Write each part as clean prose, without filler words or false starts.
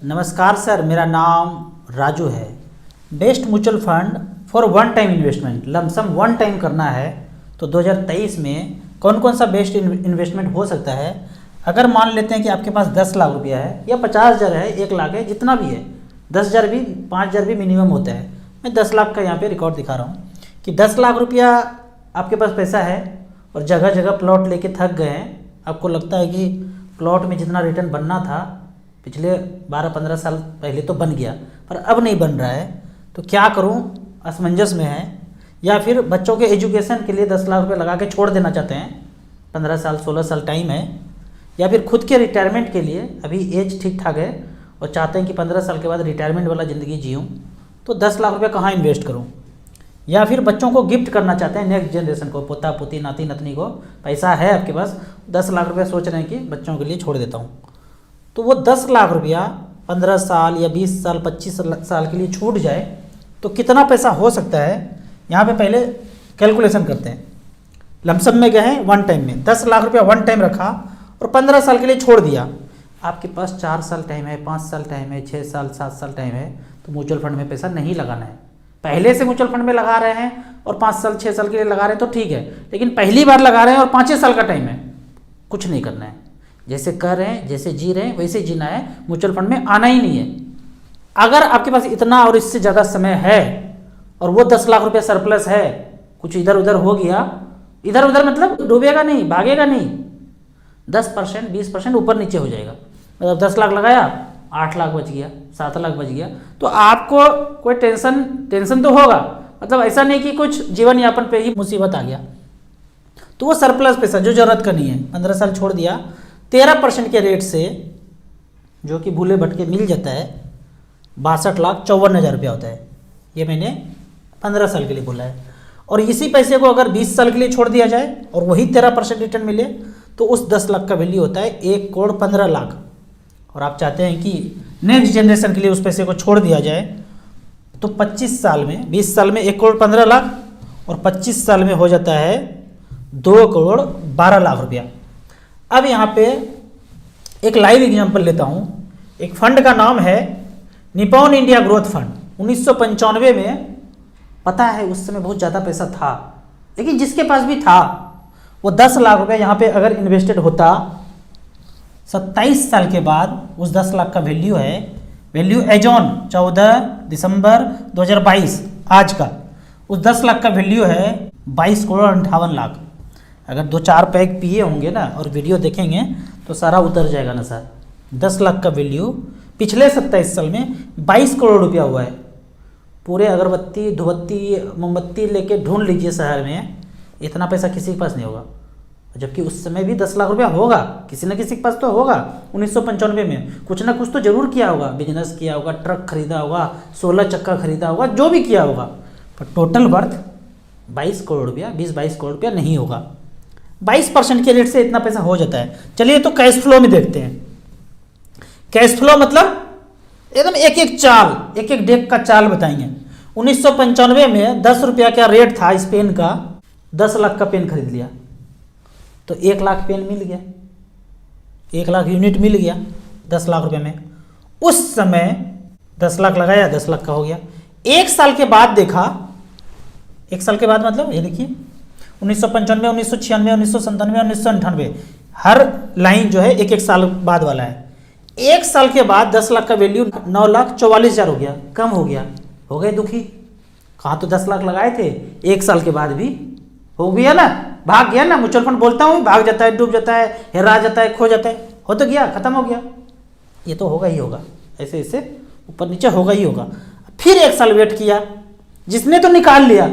नमस्कार सर, मेरा नाम राजू है। Best mutual fund for one time investment, lump sum one time करना है तो 2023 में कौन कौन सा बेस्ट इन्वेस्टमेंट हो सकता है। अगर मान लेते हैं कि आपके पास 10 लाख रुपया है या 50,000 है, 1 लाख है, जितना भी है, 10,000 भी, 5,000 भी मिनिमम होता है। मैं 10 लाख का यहाँ पे रिकॉर्ड दिखा रहा हूँ कि 10 लाख रुपया आपके पास पैसा है और जगह जगह प्लॉट लेके थक गए हैं। आपको लगता है कि प्लॉट में जितना रिटर्न बनना था पिछले 12-15 साल पहले तो बन गया, पर अब नहीं बन रहा है, तो क्या करूं, असमंजस में है। या फिर बच्चों के एजुकेशन के लिए 10 लाख रुपए लगा के छोड़ देना चाहते हैं, 15 साल 16 साल टाइम है। या फिर खुद के रिटायरमेंट के लिए अभी एज ठीक ठाक है और चाहते हैं कि 15 साल के बाद रिटायरमेंट वाला ज़िंदगी जीऊँ, तो 10 लाख रुपये कहाँ इन्वेस्ट करूँ। या फिर बच्चों को गिफ्ट करना चाहते हैं, नेक्स्ट जनरेशन को, पोता पोती नाती नतनी को, पैसा है आपके पास, 10 लाख रुपये सोच रहे हैं कि बच्चों के लिए छोड़ देता हूँ, तो वो 10 लाख रुपया 15 साल या 20 साल 25 साल के लिए छूट जाए तो कितना पैसा हो सकता है। यहाँ पे पहले कैलकुलेशन करते हैं। लमसम में गए हैं वन टाइम में, 10 लाख रुपया वन टाइम रखा और 15 साल के लिए छोड़ दिया। आपके पास 4 साल टाइम है, 5 साल टाइम है, 6 साल 7 साल टाइम है, तो म्यूचुअल फंड में पैसा नहीं लगाना है। पहले से म्यूचुअल फंड में लगा रहे हैं और 5 साल 6 साल के लिए लगा रहे हैं तो ठीक है, लेकिन पहली बार लगा रहे हैं और 5 साल का टाइम है, कुछ नहीं करना है। जैसे कर रहे हैं, जैसे जी रहे हैं, वैसे जीना है। म्यूचुअल फंड में आना ही नहीं है। अगर आपके पास इतना और इससे ज़्यादा समय है और वो 10 लाख रुपया सरप्लस है, कुछ इधर उधर हो गया, इधर उधर मतलब डूबेगा नहीं, भागेगा नहीं, 10% 20% ऊपर नीचे हो जाएगा। मतलब 10 लाख लगाया, 8 लाख बच गया, 7 लाख बच गया, तो आपको कोई टेंशन तो होगा। मतलब ऐसा नहीं कि कुछ जीवन यापन पे ही मुसीबत आ गया, तो वो सरप्लस पैसा जो जरूरत का नहीं है, 15 साल छोड़ दिया, 13% के रेट से, जो कि भूले भटके मिल जाता है, 62,54,000 रुपया होता है। ये मैंने 15 साल के लिए बोला है। और इसी पैसे को अगर 20 साल के लिए छोड़ दिया जाए और वही 13% रिटर्न मिले तो उस 10 लाख का वैल्यू होता है 1,15,00,000। और आप चाहते हैं कि नेक्स्ट जनरेशन के लिए उस पैसे को छोड़ दिया जाए तो 25 साल में, 20 साल में 1,15,00,000 और 25 साल में हो जाता है 2,12,00,000 रुपया। अब यहाँ पे एक लाइव एग्जांपल लेता हूँ। एक फंड का नाम है निपॉन इंडिया ग्रोथ फंड। 1995 में, पता है उस समय बहुत ज़्यादा पैसा था, लेकिन जिसके पास भी था वो 10 लाख रुपए यहाँ पे अगर इन्वेस्टेड होता, 27 साल के बाद उस 10 लाख का वैल्यू है, वैल्यू एज ऑन 14 दिसंबर 2022 आज का, उस 10 लाख का वैल्यू है 22,58,00,000। अगर 2-4 पैक पिए होंगे ना और वीडियो देखेंगे तो सारा उतर जाएगा ना सर। 10 लाख का वैल्यू पिछले 27 साल में 22 करोड़ रुपया हुआ है। पूरे अगरबत्ती धुबत्ती मोमबत्ती लेके ढूंढ लीजिए शहर में, इतना पैसा किसी के पास नहीं होगा। जबकि उस समय भी 10 लाख रुपया होगा, किसी न किसी के पास तो होगा। 1995 में कुछ ना कुछ तो जरूर किया होगा, बिजनेस किया होगा, ट्रक खरीदा होगा, 16 चक्का खरीदा होगा, जो भी किया होगा, पर टोटल वर्थ 22 करोड़ रुपया, 20-22 करोड़ रुपया नहीं होगा। 22% के रेट से इतना पैसा हो जाता है। चलिए तो कैश फ्लो में देखते हैं। कैश फ्लो मतलब एकदम एक एक चाल, एक एक डेक का चाल बताएंगे। 1995 में 10 रुपया का रेट था इस पेन का, 10 लाख का पेन खरीद लिया तो 1 लाख पेन मिल गया, 1 लाख यूनिट मिल गया 10 लाख रुपये में। उस समय 10 लाख लगाया, 10 लाख का हो गया। 1 साल के बाद देखा, 1 साल के बाद मतलब ये देखिए 1995, 1996, 1997, 1998, हर लाइन जो है एक एक साल बाद वाला है। 1 साल के बाद 10 लाख का वैल्यू 9,44,000 हो गया, कम हो गया, हो गए दुखी। कहाँ तो 10 लाख लगाए थे, 1 साल के बाद भी हो गया ना, भाग गया ना। म्यूचुअल फंड बोलता हूँ, भाग जाता है, डूब जाता है, हेरा जाता है, खो जाता है, हो तो गया, खत्म हो गया। ये तो होगा ही होगा, ऐसे ऐसे ऊपर नीचे होगा ही होगा। फिर 1 साल वेट किया, जिसने तो निकाल लिया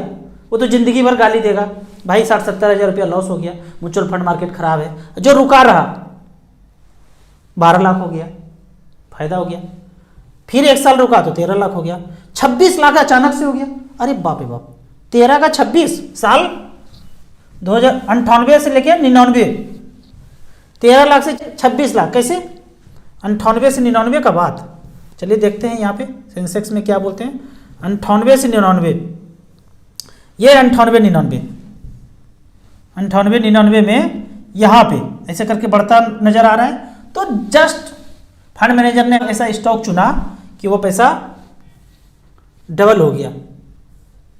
वो तो जिंदगी भर गाली देगा, भाई 60-70 हज़ार रुपया लॉस हो गया, म्यूचुअल फंड मार्केट खराब है। जो रुका रहा 12 लाख हो गया, फायदा हो गया। फिर 1 साल रुका तो 13 लाख हो गया, 26 लाख अचानक से हो गया। अरे बाप रे बाप, 13 का 26 साल, 2098 से लेके 99, 13 लाख से 26 लाख, कैसे? 98 से 99 का बात। चलिए देखते हैं यहाँ पे सेंसेक्स में क्या बोलते हैं। 98 से 99, ये 98-99, 98-99 में यहाँ पे ऐसे करके बढ़ता नजर आ रहा है। तो जस्ट फंड मैनेजर ने ऐसा स्टॉक चुना कि वो पैसा डबल हो गया,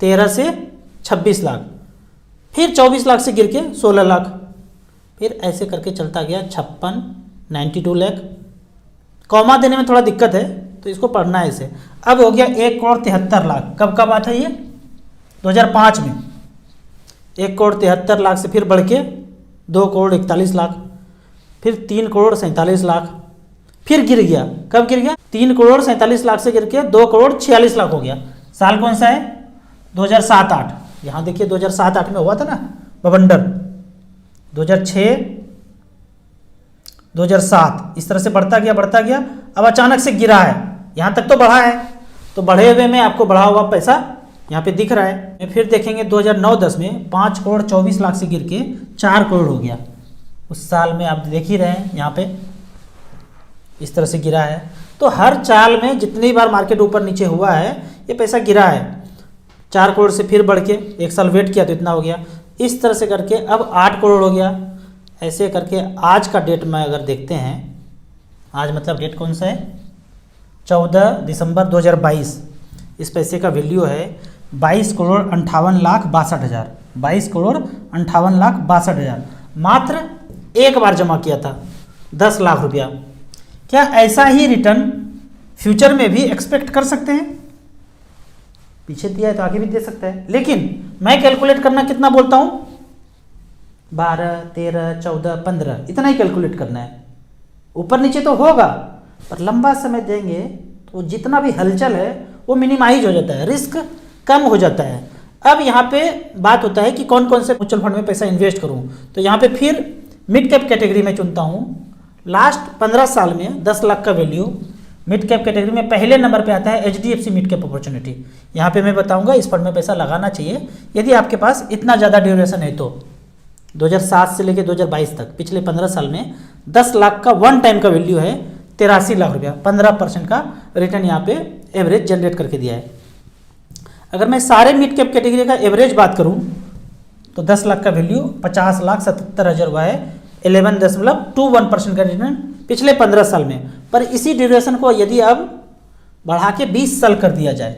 13 से 26 लाख, फिर 24 लाख से गिर के 16 लाख, फिर ऐसे करके चलता गया 56, 92 लाख। कॉमा देने में थोड़ा दिक्कत है तो इसको पढ़ना है इसे। अब हो गया 1,73,00,000। कब का बात है ये? 2005 में 1,73,00,000 से फिर बढ़ के 2,41,00,000, फिर 3,47,00,000, फिर गिर गया। कब गिर गया? 3,47,00,000 से गिर के 2,46,00,000 हो गया। साल कौन सा है? 2007-08। यहाँ देखिए 2007-08 में हुआ था ना बवंडर। 2006, 2007 इस तरह से बढ़ता गया। अब अचानक से गिरा है, यहाँ तक तो बढ़ा है, तो बढ़े हुए में आपको बढ़ा हुआ पैसा यहाँ पे दिख रहा है। फिर देखेंगे 2009-10 में 5,24,00,000 से गिर के 4 करोड़ हो गया। उस साल में आप देख ही रहे हैं यहाँ पे इस तरह से गिरा है। तो हर चाल में जितनी बार मार्केट ऊपर नीचे हुआ है ये पैसा गिरा है। 4 करोड़ से फिर बढ़ के एक साल वेट किया तो इतना हो गया। इस तरह से करके अब 8 करोड़ हो गया। ऐसे करके आज का डेट में अगर देखते हैं, आज मतलब डेट कौन सा है? 14 दिसंबर 2022। इस पैसे का वैल्यू है 22,58,62,000। 22,58,62,000 मात्र एक बार जमा किया था 10 लाख रुपया। क्या ऐसा ही रिटर्न फ्यूचर में भी एक्सपेक्ट कर सकते हैं? पीछे दिया है तो आगे भी दे सकता है, लेकिन मैं कैलकुलेट करना कितना बोलता हूं? 12, 13, 14, 15 इतना ही कैलकुलेट करना है। ऊपर नीचे तो होगा पर लंबा समय देंगे तो जितना भी हलचल है वो मिनिमाइज हो जाता है, रिस्क कम हो जाता है। अब यहाँ पे बात होता है कि कौन कौन से म्यूचुअल फंड में पैसा इन्वेस्ट करूँ, तो यहाँ पे फिर मिड कैप कैटेगरी में चुनता हूँ। लास्ट 15 साल में 10 लाख का वैल्यू मिड कैप कैटेगरी में पहले नंबर पे आता है HDFC मिड कैप अपॉर्चुनिटी। यहाँ पे मैं बताऊंगा इस फंड में पैसा लगाना चाहिए यदि आपके पास इतना ज़्यादा ड्यूरेशन है तो। 2007 से लेकर 2022 तक पिछले 15 साल में 10 लाख का वन टाइम का वैल्यू है 83 लाख रुपया। 15% का रिटर्न यहाँ पे एवरेज जनरेट करके दिया है। अगर मैं सारे मिड कैप कैटेगरी का एवरेज बात करूँ तो 10 लाख का वैल्यू 50,77,000 हुआ है। 11.21% का रिटर्न पिछले 15 साल में। पर इसी ड्यूरेशन को यदि अब बढ़ा के 20 साल कर दिया जाए,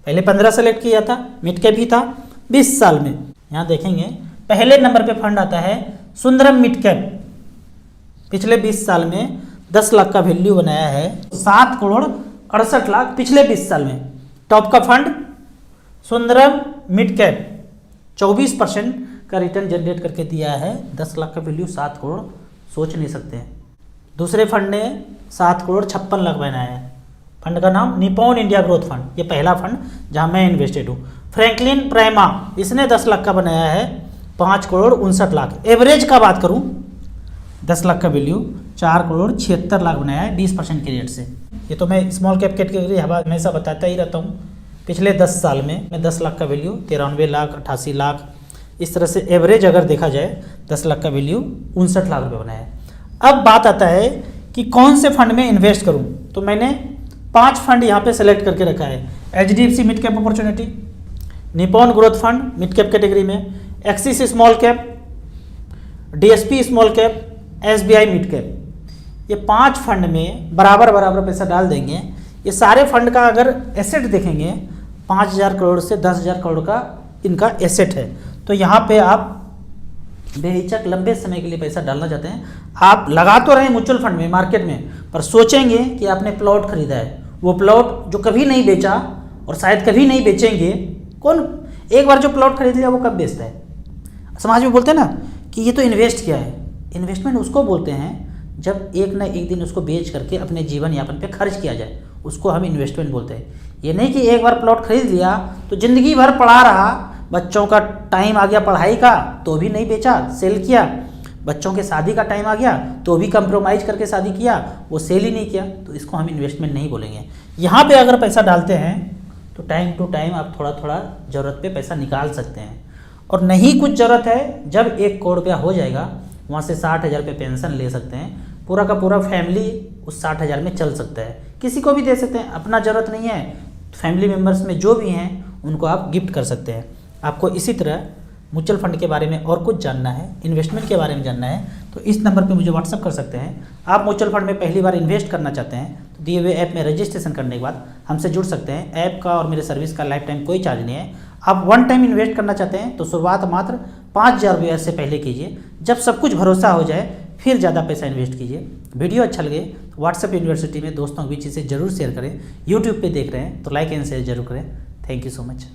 पहले 15 सेलेक्ट किया था, मिड कैप ही था, 20 साल में यहाँ देखेंगे पहले नंबर पे फंड आता है सुंदरम मिड कैप। पिछले 20 साल में 10 लाख का वैल्यू बनाया है 7,68,00,000 पिछले 20 साल में। टॉप का फंड सुंदरम मिड कैप 24% का रिटर्न जनरेट करके दिया है। 10 लाख का वैल्यू 7 करोड़, सोच नहीं सकते हैं। दूसरे फंड ने 7,56,00,000 बनाया है। फंड का नाम निपॉन इंडिया ग्रोथ फंड, ये पहला फंड जहां मैं इन्वेस्टेड हूँ। फ्रैंकलिन प्राइमा इसने 10 लाख का बनाया है 5,59,00,000। एवरेज का बात करूँ 10 लाख का वैल्यू 4,76,00,000 बनाया है 20% के रेट से। ये तो मैं स्मॉल कैप कैटेगरी हमेशा बताता ही रहता हूँ। पिछले 10 साल में मैं 10 लाख का वैल्यू 93 लाख, 88 लाख, इस तरह से एवरेज अगर देखा जाए 10 लाख का वैल्यू 59 लाख रुपये बनाया है। अब बात आता है कि कौन से फंड में इन्वेस्ट करूं, तो मैंने 5 फंड यहाँ पे सेलेक्ट करके रखा है। HDFC mid cap opportunity, Nippon growth fund mid cap category में, Axis small cap, DSP small cap, SBI mid cap. ये 5 फंड में बराबर बराबर पैसा डाल देंगे। ये सारे फंड का अगर एसेट देखेंगे 5,000 करोड़ से 10,000 करोड़ का इनका एसेट है। तो यहाँ पे आप बेहिचक लंबे समय के लिए पैसा डालना चाहते हैं, आप लगा तो रहे म्यूचुअल फंड में मार्केट में, पर सोचेंगे कि आपने प्लॉट खरीदा है, वो प्लॉट जो कभी नहीं बेचा और शायद कभी नहीं बेचेंगे। कौन एक बार जो प्लॉट खरीद लिया वो कब बेचता है? समाज में बोलते हैं ना कि ये तो इन्वेस्ट किया है। इन्वेस्टमेंट उसको बोलते हैं जब एक ना एक दिन उसको बेच करके अपने जीवन यापन पे खर्च किया जाए, उसको हम इन्वेस्टमेंट बोलते हैं। ये नहीं कि एक बार प्लॉट खरीद लिया तो ज़िंदगी भर पड़ा रहा, बच्चों का टाइम आ गया पढ़ाई का तो भी नहीं बेचा, सेल किया, बच्चों के शादी का टाइम आ गया तो भी कंप्रोमाइज़ करके शादी किया, वो सेल ही नहीं किया, तो इसको हम इन्वेस्टमेंट नहीं बोलेंगे। यहाँ पे अगर पैसा डालते हैं तो टाइम टू टाइम आप थोड़ा थोड़ा ज़रूरत पे पैसा निकाल सकते हैं। और नहीं कुछ ज़रूरत है, जब 1 करोड़ रुपया हो जाएगा वहाँ से 60,000 रुपये पेंशन ले सकते हैं। पूरा का पूरा फैमिली उस 60,000 में चल सकता है, किसी को भी दे सकते हैं। अपना ज़रूरत नहीं है, फैमिली मेम्बर्स में जो भी हैं उनको आप गिफ्ट कर सकते हैं। आपको इसी तरह म्यूचुअल फंड के बारे में और कुछ जानना है, इन्वेस्टमेंट के बारे में जानना है, तो तो इस नंबर पे मुझे व्हाट्सअप कर सकते हैं। आप म्यूचुअल फंड में पहली बार इन्वेस्ट करना चाहते हैं तो दिए हुए ऐप में रजिस्ट्रेशन करने के बाद हमसे जुड़ सकते हैं। ऐप का और मेरे सर्विस का लाइफ टाइम कोई चार्ज नहीं है। आप वन टाइम इन्वेस्ट करना चाहते हैं तो शुरुआत मात्र 5,000 रुपये से पहले कीजिए। जब सब कुछ भरोसा हो जाए फिर ज़्यादा पैसा इन्वेस्ट कीजिए। वीडियो अच्छा लगे तो व्हाट्सएप यूनिवर्सिटी में दोस्तों के बीच इसे जरूर शेयर करें। यूट्यूब पे देख रहे हैं तो लाइक एंड शेयर जरूर करें। Thank you so much.